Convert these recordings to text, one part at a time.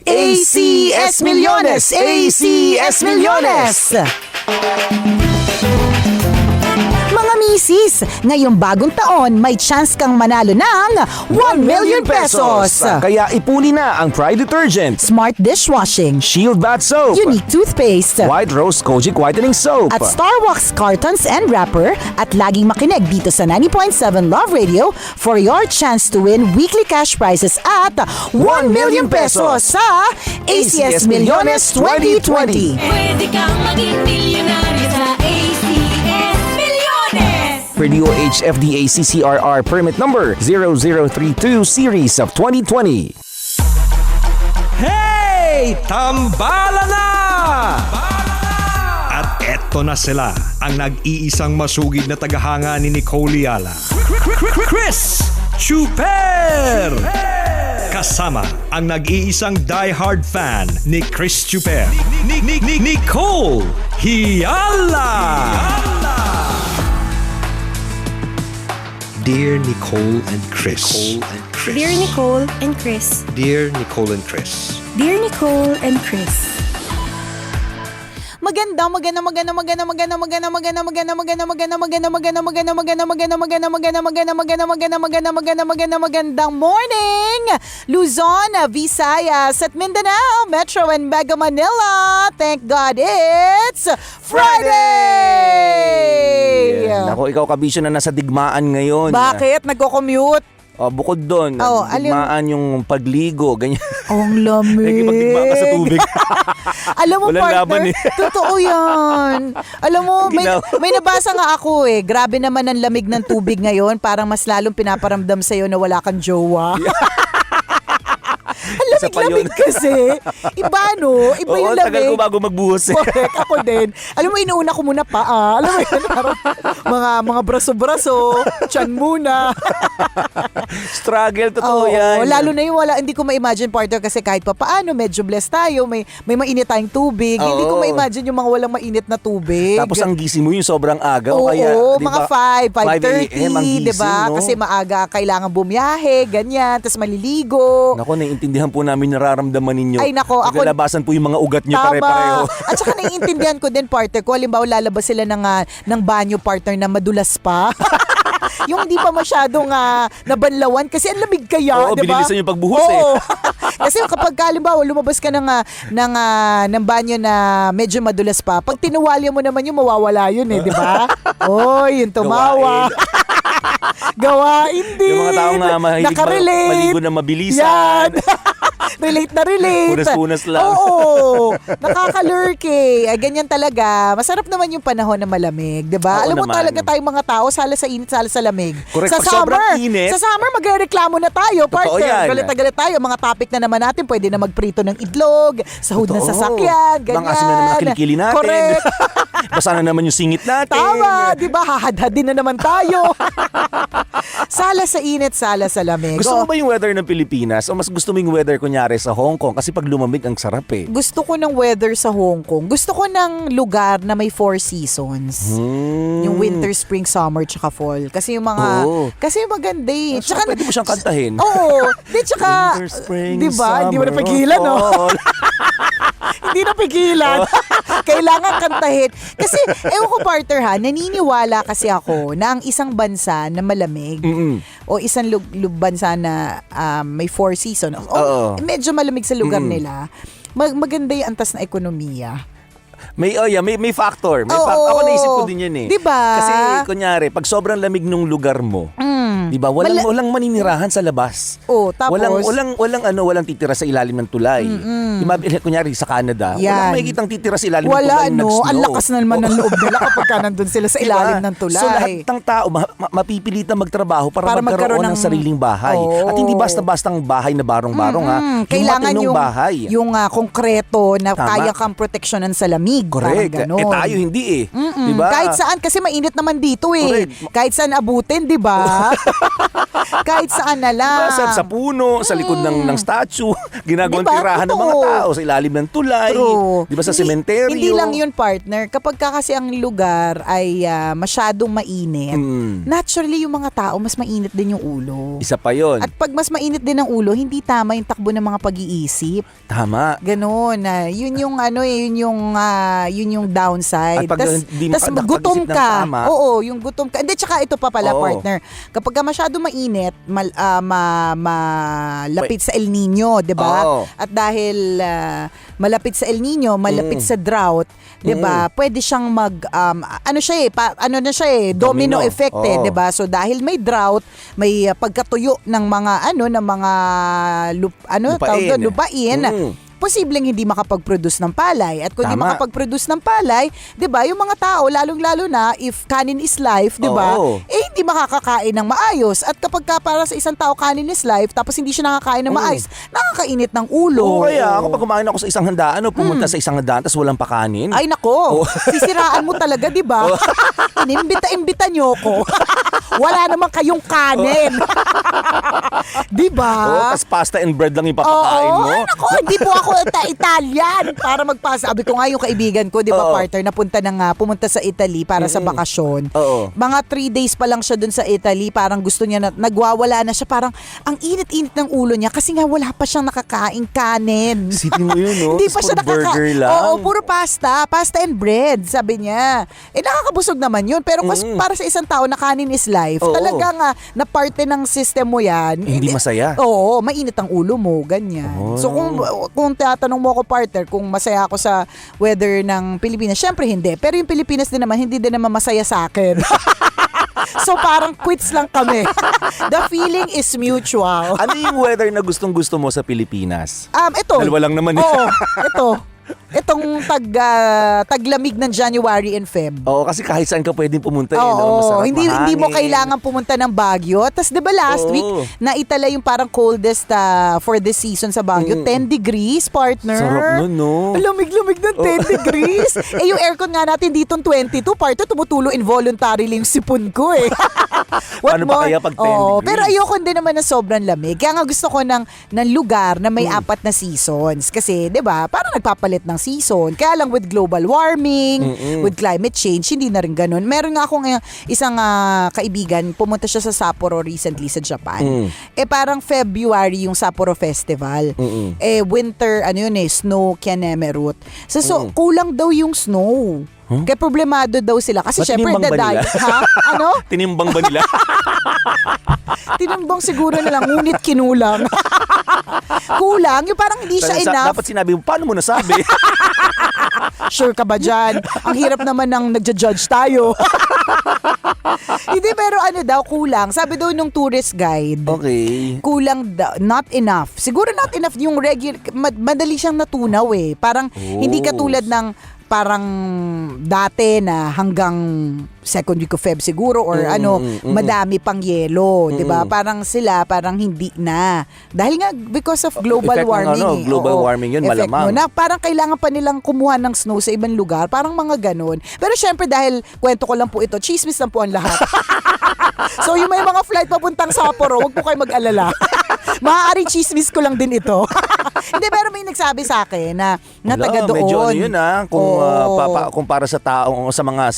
ACS Millones! ACS Millones! Mga misis, ngayong bagong taon may chance kang manalo ng 1 million pesos! Kaya ipuli na ang Pride Detergent, Smart Dishwashing, Shield Bath Soap, Unique Toothpaste, White Rose Kojic Whitening Soap, at Starwax Cartons and Wrapper, at laging makinig dito sa 90.7 Love Radio for your chance to win weekly cash prizes at 1 million pesos sa ACS Millones 2020. Pwede kang maging milyonaryo sa ACS Milyones! per DOH FDA CCRR permit number 0032 series of 2020. Hey! Tambala na! At eto na sila, ang nag-iisang masugid na tagahanga ni Nicole Yala. Chris Chuper! Kasama ang nag-iisang diehard fan ni Chris Chuper, Nicole Hiala! Dear Nicole and Chris. Dear Nicole and Chris. Dear Nicole and Chris. Dear Nicole and Chris. Magandang morning, Luzon, Visayas at Mindanao, Metro and Mega Manila. Thank God it's Friday! Nako, ikaw kabisyo na nasa digmaan ngayon. Bakit? Nagko-commute? Bukod doon, digmaan yung pagligo, ganyan. Ang lamig. Nagipagdigmaan ka sa tubig. Alam mo, Walang partner, laban eh. totoo yan. Alam mo, may nabasa nga ako eh. Grabe naman ang lamig ng tubig ngayon. Parang mas lalong pinaparamdam sa'yo na wala kang jowa. Ang lamig-lamig kasi. Iba, no? Iba yung lamig. Tagal ko bago magbuhos eh. Correct, ako din. Alam mo, inuuna ko muna pa. Alam mo yun, parang mga braso-braso, tiyan muna. Struggle, totoo yan. Lalo na yung hindi ko ma-imagine, partner, kasi kahit pa paano, medyo blessed tayo, may mainit tayong tubig. Hindi ko ma-imagine yung mga walang mainit na tubig. Tapos ang gising mo yung sobrang aga. Oo, kaya, mga 5:30, diba? No? Kasi maaga kailangan bumiyahe, ganyan, tapos maliligo. Nako, naiintindihan po namin nararamdaman ninyo. Ay, nako, ako... Naglalabasan po yung mga ugat nyo pare-pareho. At saka naiintindihan ko din, partner ko, halimbawa lalabas sila ng banyo, partner, na madulas pa. Yung hindi pa masyadong nabanlawan kasi ang lamig kaya, Oo, diba? binilisan yung pagbuhos eh. Kasi kapag halimbawa lumabas ka ng banyo na medyo madulas pa, pag tinuwalya mo naman yung mawawala yun eh, di ba? Oy, yung tumawa. Gawain din. Yung mga taong mahilig maligo na mabilisan. Yan. Relate na relate. Punas-punas lang. Oo. Nakakalurk eh. Ganyan talaga. Masarap naman yung panahon na malamig, di ba? Oo Alam mo naman. talaga tayong mga tao, sala sa init, sala sa lamig. Correct. Sa Pag sobrang init. Sa summer, magrereklamo na tayo, Totoo partner. yan. Galit na galit tayo. Mga topic na naman natin, pwede na magprito ng itlog, sahod ng Totoo. sasakyan, ganyan. Bang asin na naman ang kilikili natin. Correct. Basa na naman yung singit natin. Tama, di ba? Hahadhadin na naman tayo. Sala sa init, sala sa lamig. Gusto mo ba yung weather ng Pilipinas o mas gusto mo yung weather kunyari sa Hong Kong? Kasi pag lumamig ang sarap eh. Gusto ko ng weather sa Hong Kong. Gusto ko ng lugar na may 4 seasons. Yung winter, spring, summer, tsaka fall. Kasi yung mga... Oo. Kasi yung maganda eh. So, pwede mo siyang kantahin. Oo. Di, tsaka... Winter, spring, di ba? Hindi mo summer, napigilan, no? fall. Hindi napigilan. Kailangan kantahin. Kasi, ewan ko, partner ha, naniniwala kasi ako na ang isang bansa na malamig o isang bansa na may 4 seasons o medyo malamig sa lugar nila, maganda yung antas na ekonomiya. May factor. Ako naisip ko din yan eh. Diba? Kasi kunyari, pag sobrang lamig nung lugar mo, diba? Walang maninirahan sa labas. Tapos Walang titira sa ilalim ng tulay. Kunyari sa Canada, yan. walang makikitang titira sa ilalim ng tulay. wala, yung no? nag-snow. Ang lakas na naman ng loob nila kapag nandun sila sa ilalim ng tulay. So lahat ng tao mapipilitan magtrabaho para magkaroon ng sariling bahay. Oo. At hindi basta-bastang bahay na barong-barong ha. Kailangan yung bahay. yung konkreto na Tama. kaya kang proteksyonan sa lamig. Correct. Parang Tayo hindi eh. Diba? Kahit saan kasi mainit naman dito eh. Correct. Kahit saan abutin, di ba? Kahit saan na lang. Diba, sa puno, sa likod ng statue, ginagawang Diba? tirahan ng mga Totoo. tao, sa ilalim ng tulay, True. di ba sa Hindi- sementeryo. Hindi lang yun, partner. Kapag ka kasi ang lugar ay masyadong mainit, naturally yung mga tao mas mainit din yung ulo. Isa pa yun. At pag mas mainit din ang ulo, hindi tama yung takbo ng mga pag-iisip. Tama. Ganon. Yun yung yun yung downside. At pag hindi Tas makapag-isip gutom ng ka. tama. Oo, yung gutom ka. Hindi, tsaka ito pa pala, Oo. partner. Kapag ka masyado mainit, malapit sa El Nino, 'di ba? Oo. At dahil malapit sa El Nino, malapit sa drought, 'di ba? Pwede siyang domino effect eh, Oo. 'di ba? So dahil may drought, may pagkatuyo ng mga lupain. Posibleng hindi makapag-produce ng palay. At kung hindi Tama. makapag-produce ng palay, 'di ba, yung mga tao, lalong-lalo na if kanin is life, 'di ba? Oo. Hindi makakakain ng maayos. At kapag ka para sa isang tao kanin is life, tapos hindi siya nakakain ng maayos, nakakainit ng ulo. Oo, kaya ako pag kumain ako sa isang handaan, pumunta sa isang handaan, tapos walang pakanin. Ay nako, sisiraan mo talaga, 'di ba? Inimbita niyo ko. Wala naman kayong kanin. 'Di ba? Tapos pasta and bread lang yung papakain mo. Ay, naku, hindi po ako Italian para magpasa. Sabi ko nga yung kaibigan ko, di ba, Oo. partner, pumunta sa Italy para sa bakasyon. Oo. Mga 3 days pa lang siya dun sa Italy, parang gusto niya nagwawala na siya. Parang ang init-init ng ulo niya kasi nga wala pa siyang nakakaing kanin. Sipin mo yun, no? Hindi pa Tapos siya puro burger lang. Oo, puro pasta and bread, sabi niya. Nakakabusog naman yun. Pero para sa isang tao na kanin is life, Oo. talagang na parte ng system mo yan. Hindi masaya. Oo, mainit ang ulo mo, ganyan. Oh. So kung tatanong mo ako, partner, kung masaya ako sa weather ng Pilipinas, syempre hindi. Pero yung Pilipinas din naman, hindi din naman masaya sa akin. So parang quits lang kami. The feeling is mutual. Ano yung weather na gustong-gusto mo sa Pilipinas? Ito. Dalawa lang naman eh. Oo, ito. Itong taglamig ng January and Feb. Oo, kasi kahit saan ka pwedeng pumunta. Oo, Masarap, hindi mo mahangin. kailangan pumunta ng Baguio. Tapos 'di ba last Oo. week naitala yung parang coldest for this season sa Baguio, 10 degrees, partner. Sarap nun, no? Ang lamig-lamig ng 10 degrees. Yung aircon nga natin dito 22, partner, tumutulo involuntarily yung sipon ko eh. What Paano pa more? kaya pag 10 Oo, degrees? pero ayoko din naman ng sobrang lamig. Kaya nga gusto ko ng lugar na may 4 na seasons. Kasi 'di ba, parang nagpapalit ng season. Kaya lang with global warming, with climate change, hindi na rin ganun. Meron nga akong isang kaibigan, pumunta siya sa Sapporo recently sa Japan. Parang February yung Sapporo Festival. Winter, snow Kianemerut. So kulang daw yung snow. Kaya problemado daw sila. Kasi Ba't syempre, tinimbang ba nila? Ha? Ano? Tinimbang ba nila? Tinimbang siguro nila, ngunit kinulang. Kulang, yung parang hindi siya enough. Dapat sinabi mo, paano mo nasabi? Sure ka ba dyan? Ang hirap naman ng nagja-judge tayo. Hindi, pero kulang. Sabi daw nung tourist guide, Okay. kulang not enough. Siguro not enough yung regular, madali siyang natunaw eh. Parang hindi katulad ng parang dati na hanggang second week of Feb siguro or madami pang yelo, 'di ba? Parang sila hindi na. Dahil nga because of global Effect ng warming. global warming yun, Effect malamang. nun. Na parang kailangan pa nilang kumuha ng snow sa ibang lugar, parang mga ganun. Pero syempre dahil kwento ko lang po ito, chismis lang po ang lahat. So yung may mga flight papuntang Sapporo, wag po kayo mag-alala. Maaaring chismis ko lang din ito. Hindi, pero may nagsabi sa akin na taga doon. Medyo yun kung Oo. kung para sa tao sa mga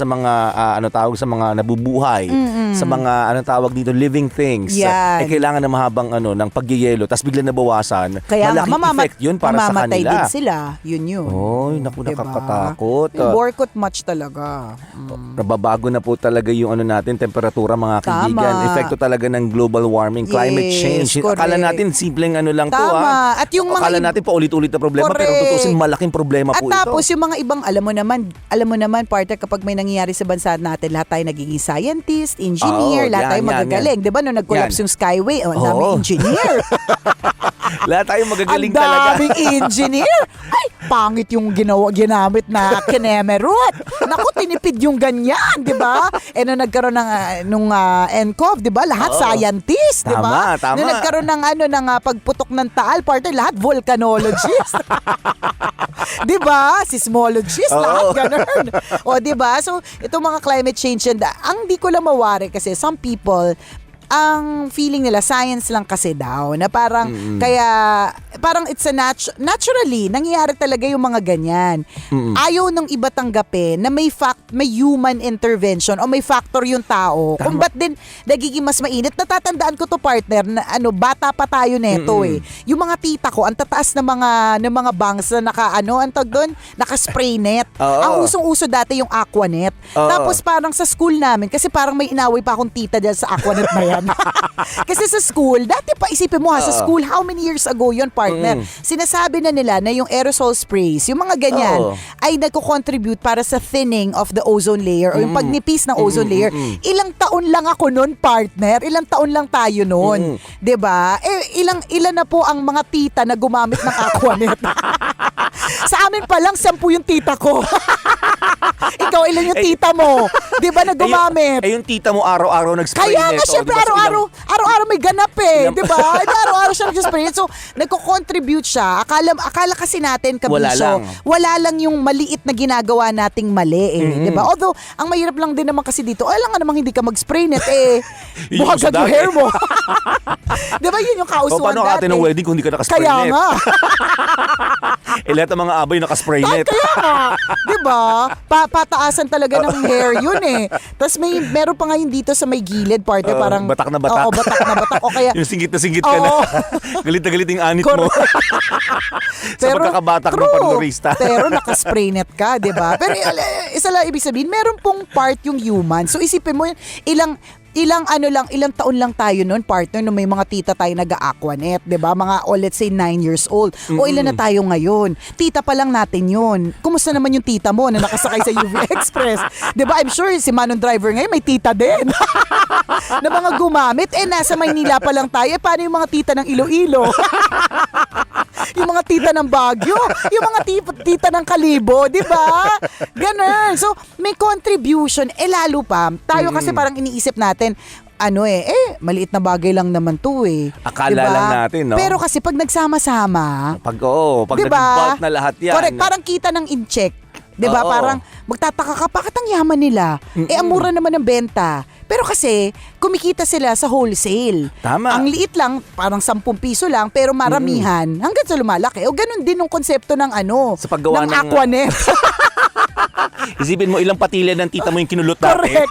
tawag sa mga nabubuhay, sa mga tawag dito living things. Yan. Kailangan na mahabang ng pagyeyelo tapos biglang nabawasan. Kaya nga, malaking effect yun para sa mamamatay kanila. din sila. Yun. Oy, naku, Diba? nakakatakot. Workout much talaga. Nababago na po talaga yung natin temperatura, mga kaibigan. Tama. Epekto talaga ng global warming, climate Yes, change. correct. Akala natin simpleng lang to Tama. At yung mga akala natin paulit-ulit na problema, pero Correct. tutusin malaking problema At po tapos ito. yung mga ibang, alam mo naman, partner, kapag may nangyayari sa bansa natin, lahat tayo nagiging scientist, engineer, Oo, lahat yan, tayo yan, magagaling. Di ba, nung nag-collapse Yan. yung Skyway, ang Oo. daming engineer. Lahat tayo magagaling Ang talaga. daming engineer. Ay, pangit yung ginamit na kinemerut. Naku, tinipid yung ganyan, di ba? Nung nagkaroon ng NCOV, di ba? Lahat Oo. scientist, di ba? Tama, tama. Nung nagkaroon ng pagputok ng taal, partner, lahat volcanologist. Di ba? Seismologist, Oo. lahat ganun. O, di ba? So, itong mga climate change, ang di ko lang mawari kasi some people, ang feeling nila science lang kasi daw na parang parang it's a naturally nangyayari talaga yung mga ganyan. Ayaw ng iba tanggapin na may human intervention o may factor yung tao. Kung ba't din nagiging mas mainit. Natatandaan ko to, partner, na bata pa tayo neto eh. Yung mga tita ko, ang tataas ng mga bangs na naka-spray net. Ang usong-uso dati yung aquanet. Tapos parang sa school namin, kasi parang may inaway pa akong tita dyan sa aquanet na yan. Kasi sa school, dati pa isipin mo sa school, how many years ago yun, partner? Sinasabi na nila na yung aerosol sprays, yung mga ganyan, ay nagko-contribute para sa thinning of the ozone layer o yung pagnipis ng ozone layer. Ilang taon lang ako nun, partner. Ilang taon lang tayo nun. 'Di ba? Ilan na po ang mga tita na gumamit ng aquanet. Sa amin pa lang 10 yung tita ko. Ikaw, ilan yung tita mo? 'Di ba na gumamit? Yung tita mo araw-araw nag-spray Kaya nga, nito, syempre, di ba? So, araw-araw may ganap eh. Di ba? Araw-araw siya nag-spray. So, nagko-contribute siya. Akala kasi natin, kabisyo, wala lang yung maliit na ginagawa nating mali eh. Di ba? Although, ang mahirap lang din naman kasi dito, alam nga namang hindi ka mag-spray net eh. Buhagad yung hair mo. Di ba yun yung kausuan paano dati? ka ng wedding kung hindi ka naka-spray Kaya net? nga. Lahat ng mga abay naka-spray net. Kaya nga. Di ba? Pataasan talaga ng hair yun eh. Tapos meron pa ngayon dito sa may gilid, partner, parang batak na batak. Oo, batak na batak. O kaya Yung singgit na singgit ka na. Galit na galit yung anit mo. Sa pagkakabatak ng pornorista. Pero naka-spray net ka, di ba? Pero isa lang ibig sabihin, meron pong part yung human. So isipin mo, ilang taon lang tayo noon, partner, nung may mga tita tayo nag-aquanet, 'di ba? Mga let's say 9 years old. O ilan na tayo ngayon? Tita pa lang natin 'yon. Kumusta naman yung tita mo na nakasakay sa UV Express? 'Di ba? I'm sure si Manong driver ngayon may tita din. Na mga gumamit nasa Maynila pa lang tayo. Paano yung mga tita ng Iloilo? Yung mga tita ng Baguio, yung mga tita ng Kalibo, di ba? Ganun. So, may contribution. Lalo pa, tayo kasi parang iniisip natin, maliit na bagay lang naman to eh. Akala diba? lang natin, no? Pero kasi pag nagsama-sama, Pag diba? nag-bulk na lahat yan. Correct, parang kita ng in-check. Diba? Oo. Parang magtataka ka, bakit ang yaman nila? Ang mura naman ng benta. Pero kasi, kumikita sila sa wholesale. Tama. Ang liit lang, parang 10 piso lang, pero maramihan, hanggang sa lumalaki. O ganun din yung konsepto ng Sa paggawa ng aquanet. Isipin mo ilang patilya ng tita mo yung kinulot dati. Correct.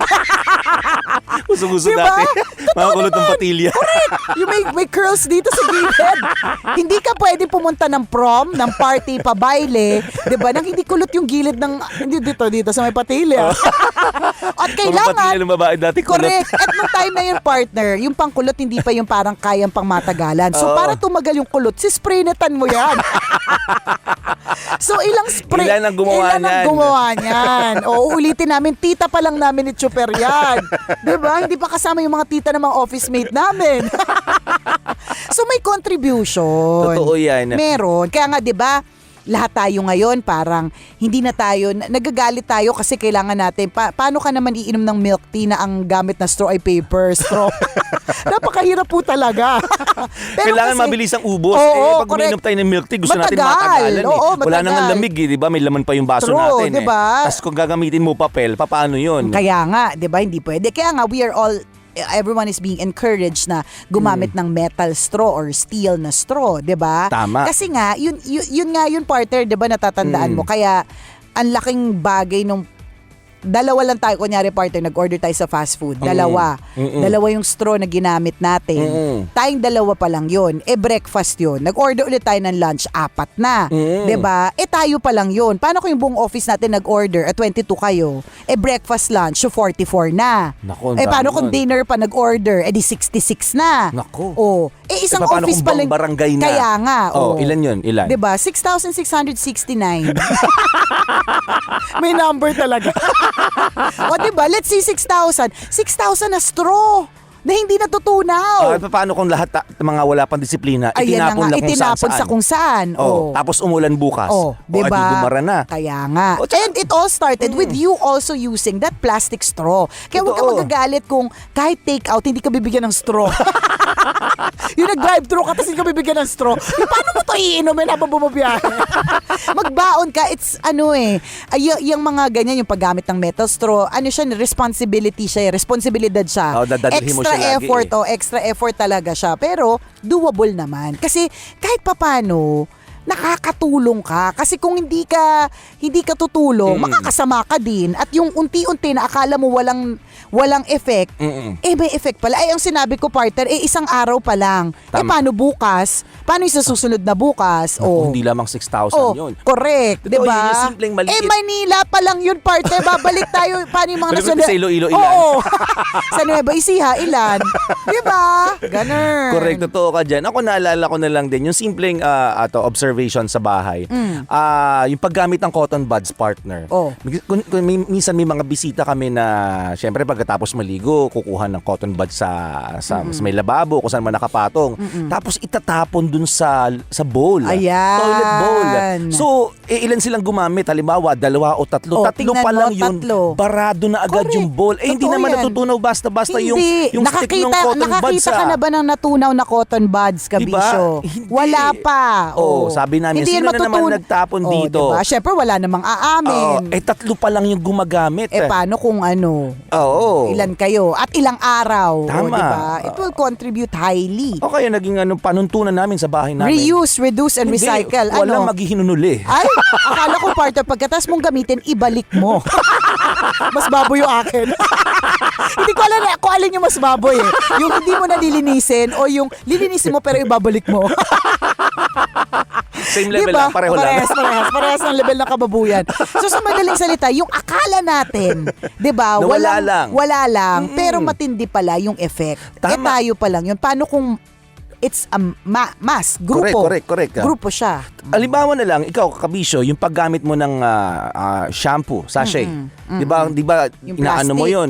Gusto-gusto Diba? dati. Totoo Mga kulot ng naman. Patilya. Yung may curls dito sa gilid. Hindi ka pwede pumunta ng prom, ng party, pabayle, 'di ba? Nang hindi kulot yung gilid ng dito sa may patilya. At Mga kailangan patilya ng babae dati kulot. correct. At nung time na yun, partner, yung pangkulot hindi pa yung parang kayang pang matagalan. So para tumagal yung kulot, spray netan mo yan. So ilang spray. Ilan ang gumawa niyan. O ulitin namin, tita pa lang namin ni Chuper yan. Diba? Hindi pa kasama yung mga tita ng mga office mate namin. So may contribution. Totoo yan. Meron. Kaya nga, diba, lahat tayo ngayon parang hindi na tayo, nagagalit tayo kasi kailangan natin, paano ka naman iinom ng milk tea na ang gamit na straw ay paper straw? Napakahirap po talaga. Pero Kailangan kasi, mabilis ang ubos. Oo, Pag uminom tayo ng milk tea, gusto natin Matagal. matagalan. Oo, Wala matagal. nang lamig, di ba? May laman pa yung baso True, natin. diba? Tapos kung gagamitin mo papel, paano yun? Kaya nga, 'di ba, hindi pwede. Kaya nga everyone is being encouraged na gumamit ng metal straw or steel na straw, 'di ba? Tama. Kasi nga yun nga yun, partner, 'di ba, natatandaan mo. Kaya ang laking bagay nung dalawa lang tayo, kunyari, partner, nag-order tayo sa fast food. Dalawa yung straw na ginamit natin. Tayong dalawa pa lang yun. Breakfast yun. Nag-order ulit tayo ng lunch, 4 na. 'Di ba? Tayo pa lang yun. Paano kung yung buong office natin nag-order at 22 kayo? Breakfast, lunch, so 44 na. Naku, Paano dami kung nun. dinner pa nag-order? Di 66 na. Naku. Oh. Isang paano office kung pa lang. barangay na? Kaya nga. Ilan yun? Ilan? 'Di ba? 6,669. May number talaga. O, 'di ba? Let's say 6,000. 6,000 na straw na hindi natutunaw. Paano kung lahat mga wala pang disiplina, Ayan na itinapon nga, lang kung itinapon sa kung saan. Tapos umulan bukas. Di adi ba? bumara na. Kaya nga. O, tsaka- And it all started with you also using that plastic straw. Kaya huwag ka Totoo. magagalit kung kahit take out, hindi ka bibigyan ng straw. Yung nag-drive-thru ka, tapos hindi ka bibigyan ng straw. Yung paano mo to iinumin habang bumabiyahe? Magbaon ka, it's yung mga ganyan, yung paggamit ng metal straw, responsibility siya, responsibilidad siya. Dadalhin mo Extra siya lagi effort, extra effort talaga siya. Pero, doable naman. Kasi, kahit papano, nakakatulong ka. Kasi kung hindi ka tutulong, makakasama ka din. At yung unti-unti na akala mo walang effect, may effect pala. Ang sinabi ko, partner, isang araw pa lang. Tama. Paano bukas? Paano yung sa susunod na bukas? Naku, hindi lamang 6,000 yun. Correct. Totoo, Diba? yun yung simpleng maliit. Manila pa lang yun, partner. Babalik tayo. Paano yung mga Balik natin sa Iloilo, ilan? Oo. Sa Nueva Ecija, ilan? Diba? Ganun. Correct, totoo ka dyan. Ako naalala ko na lang din, yung simpleng observation sa bahay. Yung paggamit ng cotton buds, partner. Oh. Minsan may mga bisita kami na, syempre pagkatapos maligo, kukuha ng cotton buds sa may lababo, kung saan man nakapatong. Tapos itatapon dun sa bowl. Ayan. Toilet bowl. So, ilan silang gumamit? Halimbawa, 2 o 3. Tatlo tingnan pa mo, lang yun. tatlo. Barado na agad Correct. yung bowl. Hindi Totoo naman yan. natutunaw basta-basta yung stick ng cotton buds. Nakakita ka na ba ng natunaw na cotton buds, Kabisyo? Hindi. Wala pa. Oo, sabi namin, Hindi sino yan na naman nagtapon dito? Diba? Siyempre, wala namang aamin. 3 pa lang yung gumagamit. Paano kung Oo. ilan kayo? At ilang araw? Tama. Diba? It will contribute highly. O kaya naging panuntunan namin sa bahay namin. Reuse, reduce, and Hindi, recycle. Walang maghihinunuli. Ay, akala ko, partner, pagkatas mong gamitin, ibalik mo. Mas baboy yung akin. Hindi ko alam kung alin yung mas baboy eh. Yung hindi mo nalilinisin o yung lilinisin mo pero ibabalik mo. Same level lang, pareho lang. Parehas ng level ng kababuyan. So sa madaling salita, yung akala natin, 'di ba? Na wala lang. Pero matindi pala yung effect. Tama. Tayo pa lang yun. Paano kung it's a mass, grupo. Correct. Grupo siya. Halimbawa na lang, ikaw, Kabisyo, yung paggamit mo ng shampoo, sachet. Di ba Yung inaano mo plastic. yun,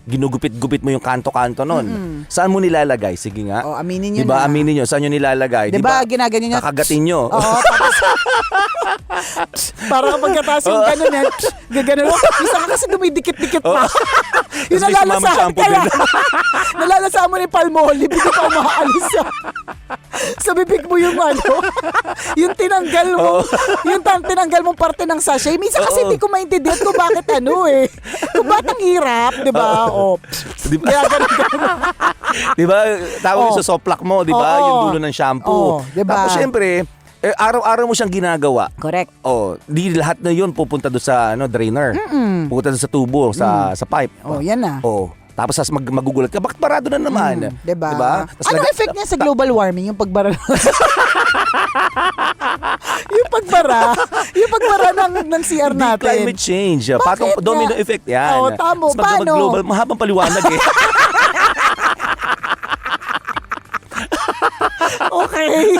ginugupit-gupit mo yung kanto-kanto nun. Saan mo nilalagay? Sige nga. Aminin nyo Di ba, na. aminin nyo, saan nyo nilalagay? Di ba, ginaganyan nyo? Kakagatin nyo. Oo, tapos parang pagkataas yung gano'n yan, gagano'n. Isa ka kasi dumidikit-dikit pa. Yung Tapos may sumamang nalalasaan shampoo ka lang. din. Nalalasaan mo ni Palmolive, hindi pa umaalis sa bibig mo yung yung tinanggal mo, yung tinanggal mong parte ng sachet. Minsan kasi hindi ko maintindihan kung bakit kung bakit ang hirap, di ba? Di ba? Kaya ganun. Di ba? Tawag yung sa soplak mo, di ba? Oo. Yung dulo ng shampoo. Oo, di ba? Tapos syempre, araw-araw mo siyang ginagawa. Correct. Di lahat na yun pupunta doon sa drainer. Pupunta doon sa tubo, sa pipe. Yan na. Tapos magugulat ka, bakit parado na naman? Diba? Tapos Ano effect niya sa global warming? Yung pagbara yung pagbara ng CR natin. Climate change. Bakit Patong nga? domino effect yan. Oo, tamo. Tapos Paano? global, mahabang paliwanag eh. Okay.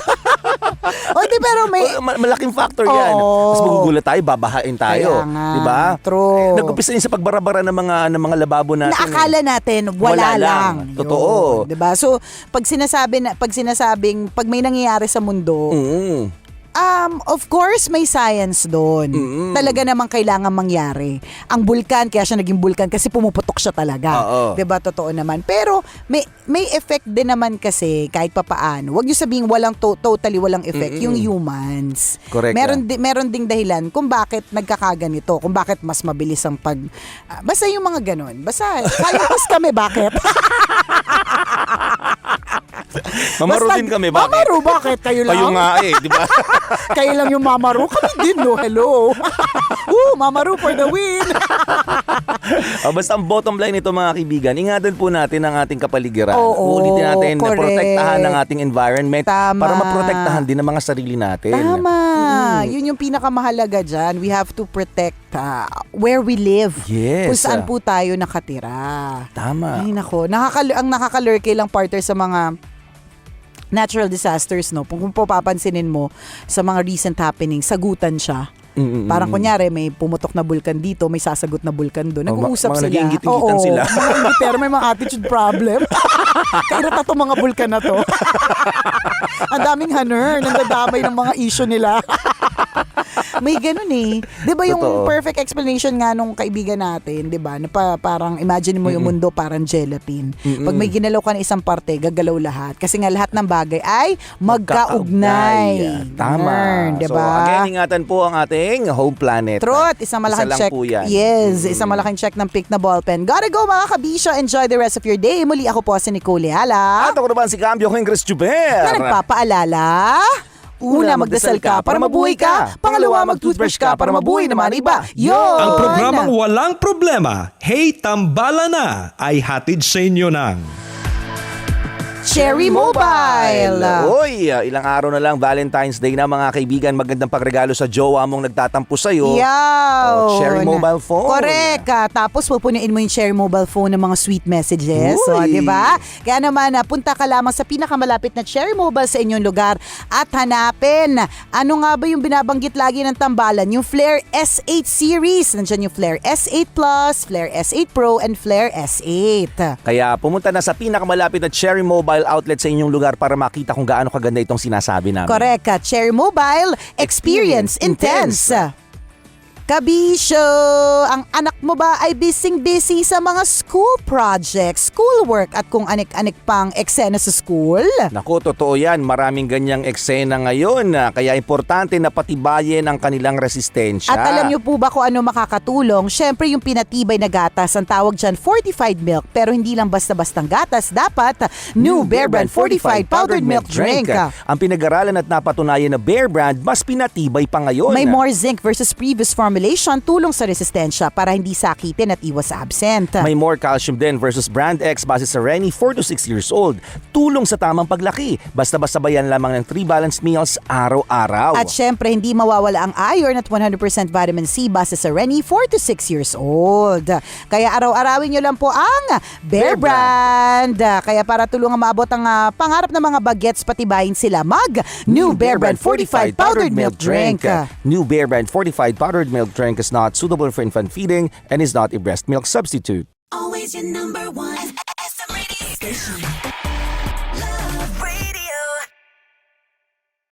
Di pero may Malaking factor yan. Oo. Tapos magugulat tayo, babahain tayo. Kaya nga. Di ba? True. Nag-umpisa din sa pagbara-bara ng mga lababo natin. naakala natin Wala wala lang. lang. Totoo. 'Di ba? So, pag sinasabing pag may nangyayari sa mundo, of course may science doon. Talaga namang kailangan mangyari. Ang bulkan, kaya siya naging bulkan kasi pumuputok siya talaga. Oo. 'Di ba? Totoo naman. Pero may effect din naman kasi kahit papaano. Huwag niyo sabihing totally walang effect yung humans. Correct. Meron ding dahilan kung bakit nagkakaganito, kung bakit mas mabilis ang basta yung mga ganon. Basta scientist kami, bakit? Mamaro Basta- din kami, bakit? Mamaro, bakit? Kayo lang? Kayo nga di ba? Kayo lang yung mamaro. Kami din, no? Hello. Mamaro for the win. Basta ang bottom line nito, mga kaibigan, ingatan po natin ang ating kapaligiran. Oo, Ulitin natin na correct. protektahan ang ating environment Tama. para maprotektahan din ang mga sarili natin. Tama. Yun yung pinakamahalaga dyan. We have to protect where we live. Yes. Kung saan po tayo nakatira. Tama. Ay, nako. Ang nakakalurkay lang, partner, sa mga natural disasters, no? Kung papansinin mo sa mga recent happenings, sagutan siya. Parang kunyari, may pumutok na bulkan dito, may sasagot na bulkan doon. Nag-uusap mga sila. nag-iingit-ingitan sila. Mga ingitero, may mga attitude problem. Kaya na mga bulkan na to. Ang daming haner, nandadamay ng mga issue nila. May ganun eh. 'Di ba yung Totoo. perfect explanation nga nung kaibigan natin, 'di ba? Na parang imagine mo yung mundo parang gelatin. Pag may ginalaw ka na isang parte, gagalaw lahat. Kasi nga lahat ng bagay ay magkaugnay. Tama. Ganun, 'di So ba? again, ingatan po ang ating home planet. Truth, isang malaking Isa lang check. po yan. Yes, isang malaking check ng pick na ballpen. Gotta go mga kabisyo. Enjoy the rest of your day. Muli ako po si Nicole Leala. At ako naman si Cambio King Chris Chuber. Na nagpapaalala, una, magdasal ka para mabuhay ka. Pangalawa, mag-toothbrush ka para mabuhay naman ang iba. Yun! Ang programang Walang Problema, Hey Tambala Na, ay hatid sa inyo ng Cherry Mobile. Uy, ilang araw na lang Valentine's Day na mga kaibigan. Magandang pagregalo sa jowa mong nagtatampo sa'yo. Yaw! Oh, Cherry Mobile Phone. Correct. Tapos pupunuin mo yung Cherry Mobile Phone ng mga sweet messages. So, Uy. di ba? Kaya naman, punta ka lamang sa pinakamalapit na Cherry Mobile sa inyong lugar at hanapin. Ano nga ba yung binabanggit lagi ng tambalan? Yung Flare S8 series. Nandiyan yung Flare S8 Plus, Flare S8 Pro, and Flare S8. Kaya pumunta na sa pinakamalapit na Cherry Mobile outlet sa inyong lugar para makita kung gaano kaganda itong sinasabi namin. Correct. Cherry Mobile, experience intense. Kabisyo, ang anak mo ba ay busy sa mga school projects, schoolwork at kung anik-anik pang eksena sa school? Naku, totoo yan. Maraming ganyang eksena ngayon. Kaya importante na patibayin ang kanilang resistensya. At alam niyo po ba kung ano makakatulong? Siyempre yung pinatibay na gatas, ang tawag dyan fortified milk. Pero hindi lang basta-bastang gatas, dapat New Bear Brand Fortified Powdered Milk Drink. Ang pinag-aralan at napatunayan na Bear Brand, mas pinatibay pa ngayon. May more zinc versus previous formulation, tulong sa resistensya para hindi sakitin at iwas sa absent. May more calcium din versus Brand X base sa Rennie 4 to 6 years old. Tulong sa tamang paglaki. Basta-basta bayan lamang ng 3 balanced meals araw-araw. At syempre, hindi mawawala ang iron at 100% vitamin C base sa Rennie 4 to 6 years old. Kaya araw-arawin nyo lang po ang Bear Brand. Kaya para tulungan maabot ang pangarap ng mga bagets, patibayin sila New Bear Brand Fortified Powdered Milk Drink. New Bear Brand Fortified Powdered Milk Drink is not suitable for infant feeding and is not a breast milk substitute. Always your number one. SM radio station.